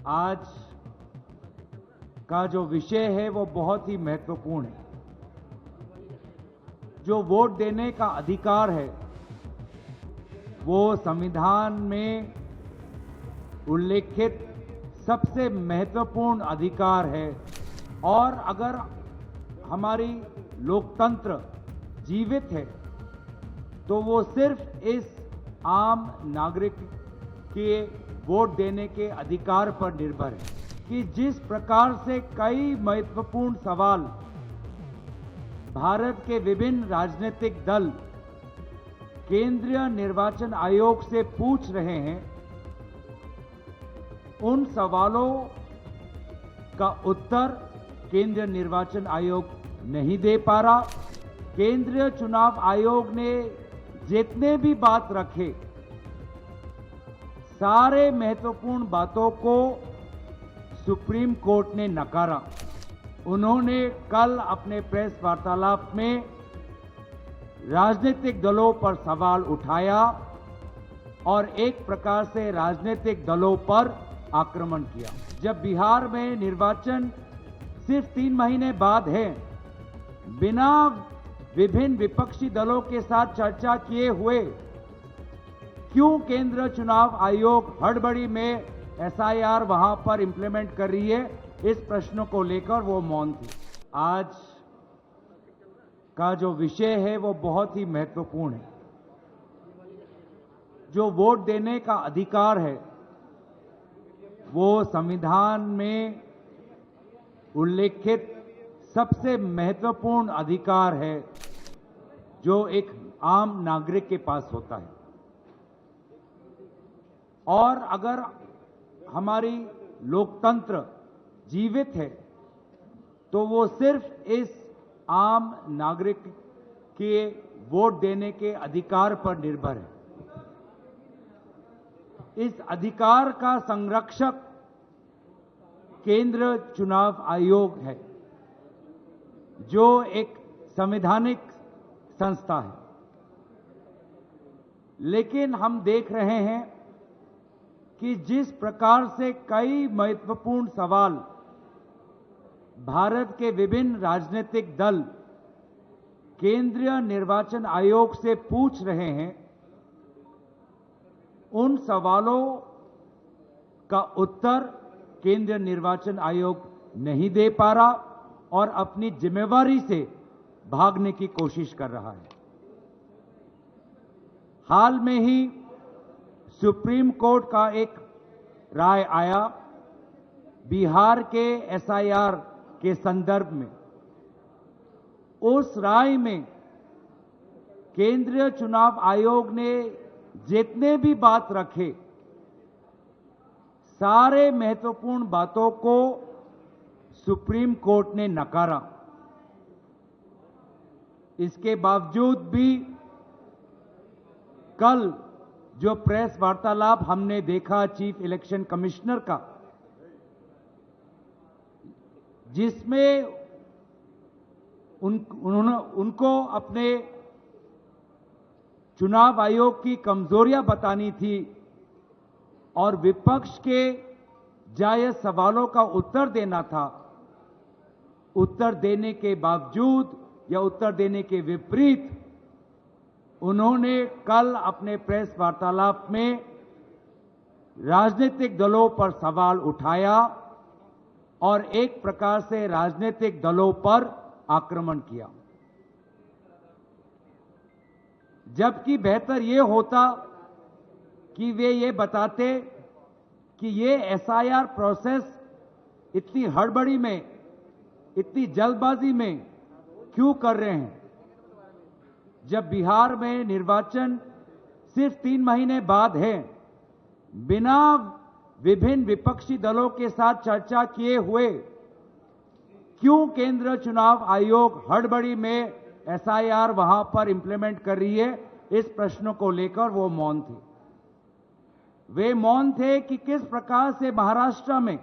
आज का जो विषय है वो बहुत ही महत्वपूर्ण है। जो वोट देने का अधिकार है वो संविधान में उल्लेखित सबसे महत्वपूर्ण अधिकार है और अगर हमारी लोकतंत्र जीवित है तो वो सिर्फ इस आम नागरिक के वोट देने के अधिकार पर निर्भर है कि जिस प्रकार से कई महत्वपूर्ण सवाल भारत के विभिन्न राजनीतिक दल केंद्रीय निर्वाचन आयोग से पूछ रहे हैं, उन सवालों का उत्तर केंद्रीय निर्वाचन आयोग नहीं दे पा रहा। केंद्रीय चुनाव आयोग ने जितने भी बात रखे, सारे महत्वपूर्ण बातों को सुप्रीम कोर्ट ने नकारा। उन्होंने कल अपने प्रेस वार्तालाप में राजनीतिक दलों पर सवाल उठाया और एक प्रकार से राजनीतिक दलों पर आक्रमण किया। जब बिहार में निर्वाचन सिर्फ 3 महीने बाद है, बिना विभिन्न विपक्षी दलों के साथ चर्चा किए हुए क्यों केंद्रीय चुनाव आयोग हड़बड़ी में एसआईआर वहां पर इंप्लीमेंट कर रही है, इस प्रश्न को लेकर वो मौन थी। आज का जो विषय है वो बहुत ही महत्वपूर्ण है। जो वोट देने का अधिकार है वो संविधान में उल्लेखित सबसे महत्वपूर्ण अधिकार है जो एक आम नागरिक के पास होता है। और अगर हमारी लोकतंत्र जीवित है तो वो सिर्फ इस आम नागरिक के वोट देने के अधिकार पर निर्भर है। इस अधिकार का संरक्षक केंद्रीय चुनाव आयोग है, जो एक संवैधानिक संस्था है। लेकिन हम देख रहे हैं कि जिस प्रकार से कई महत्वपूर्ण सवाल भारत के विभिन्न राजनीतिक दल केंद्रीय निर्वाचन आयोग से पूछ रहे हैं, उन सवालों का उत्तर केंद्रीय निर्वाचन आयोग नहीं दे पा रहा और अपनी जिम्मेवारी से भागने की कोशिश कर रहा है। हाल में ही सुप्रीम कोर्ट का एक राय आया बिहार के एसआईआर के संदर्भ में। उस राय में केंद्रीय चुनाव आयोग ने जितने भी बात रखे, सारे महत्वपूर्ण बातों को सुप्रीम कोर्ट ने नकारा। इसके बावजूद भी कल जो प्रेस वार्तालाप हमने देखा चीफ इलेक्शन कमिश्नर का, जिसमें उनको अपने चुनाव आयोग की कमजोरियां बतानी थी और विपक्ष के जायज सवालों का उत्तर देना था। उत्तर देने के बावजूद या उत्तर देने के विपरीत उन्होंने कल अपने प्रेस वार्तालाप में राजनीतिक दलों पर सवाल उठाया और एक प्रकार से राजनीतिक दलों पर आक्रमण किया। जबकि बेहतर ये होता कि वे ये बताते कि ये एसआईआर प्रोसेस इतनी हड़बड़ी में, इतनी जल्दबाजी में क्यों कर रहे हैं, जब बिहार में निर्वाचन सिर्फ 3 महीने बाद है, बिना विभिन्न विपक्षी दलों के साथ चर्चा किए हुए क्यों केंद्रीय चुनाव आयोग हड़बड़ी में एसआईआर वहां पर इंप्लीमेंट कर रही है, इस प्रश्न को लेकर वो मौन थे। वे मौन थे कि किस प्रकार से महाराष्ट्र में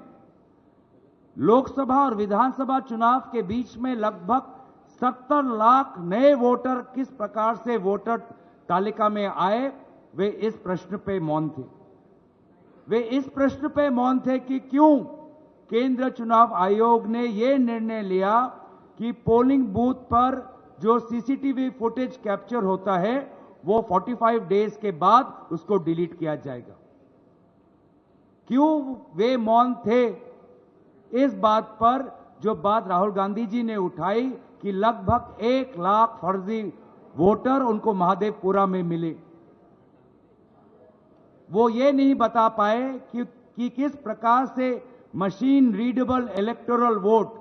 लोकसभा और विधानसभा चुनाव के बीच में लगभग 70 लाख नए वोटर किस प्रकार से वोटर तालिका में आए, वे इस प्रश्न पे मौन थे। वे इस प्रश्न पे मौन थे कि क्यों केंद्र चुनाव आयोग ने ये निर्णय लिया कि पोलिंग बूथ पर जो सीसीटीवी फुटेज कैप्चर होता है वो 45 डेज के बाद उसको डिलीट किया जाएगा। क्यों वे मौन थे इस बात पर, जो बात राहुल गांधी जी ने उठाई कि लगभग 1 लाख फर्जी वोटर उनको महादेवपुरा में मिले। वो ये नहीं बता पाए कि किस प्रकार से machine readable electoral vote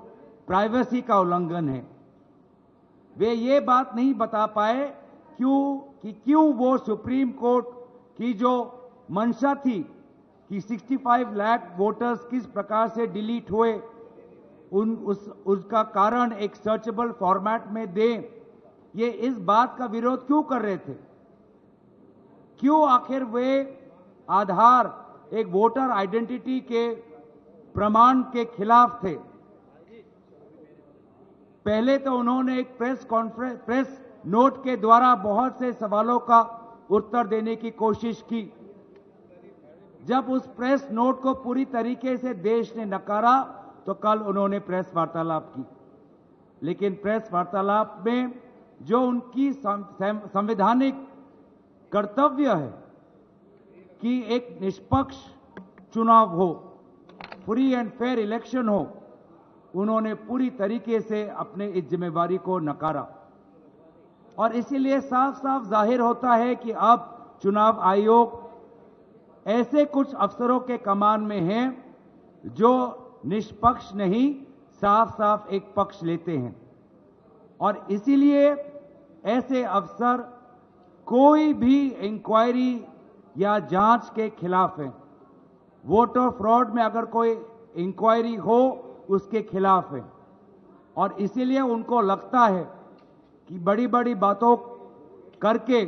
privacy का उल्लंघन है। वे ये बात नहीं बता पाए क्यों वो सुप्रीम कोर्ट की जो मंशा थी कि 65 लाख वोटर्स किस प्रकार से डिलीट हुए, उसका कारण एक सर्चेबल फॉर्मेट में दें, ये इस बात का विरोध क्यों कर रहे थे? क्यों आखिर वे आधार एक वोटर आइडेंटिटी के प्रमाण के खिलाफ थे? पहले तो उन्होंने एक प्रेस नोट के द्वारा बहुत से सवालों का उत्तर देने की कोशिश की। जब उस प्रेस नोट को पूरी तरीके से देश ने नकारा तो कल उन्होंने प्रेस वार्तालाप की। लेकिन प्रेस वार्तालाप में जो उनकी संवैधानिक कर्तव्य है कि एक निष्पक्ष चुनाव हो, फ्री एंड फेयर इलेक्शन हो, उन्होंने पूरी तरीके से अपने इस जिम्मेवारी को नकारा। और इसीलिए साफ साफ जाहिर होता है कि अब चुनाव आयोग ऐसे कुछ अफसरों के कमान में है जो निष्पक्ष नहीं, साफ साफ एक पक्ष लेते हैं। और इसीलिए ऐसे अफसर कोई भी इंक्वायरी या जांच के खिलाफ हैं। वोटर फ्रॉड में अगर कोई इंक्वायरी हो उसके खिलाफ है। और इसीलिए उनको लगता है कि बड़ी बड़ी बातों करके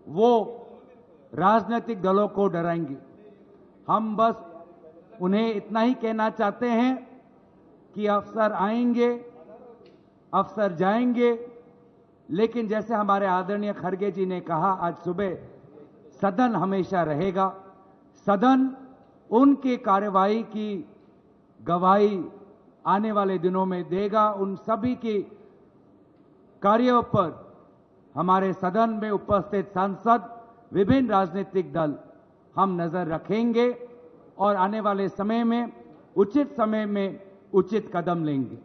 वो राजनीतिक दलों को डराएंगे। हम बस उन्हें इतना ही कहना चाहते हैं कि अफसर आएंगे, अफसर जाएंगे, लेकिन जैसे हमारे आदरणीय खड़गे जी ने कहा आज सुबह, सदन हमेशा रहेगा। सदन उनकी कार्यवाही की गवाही आने वाले दिनों में देगा। उन सभी की कार्यों पर हमारे सदन में उपस्थित सांसद, विभिन्न राजनीतिक दल हम नजर रखेंगे और आने वाले समय में उचित कदम लेंगे।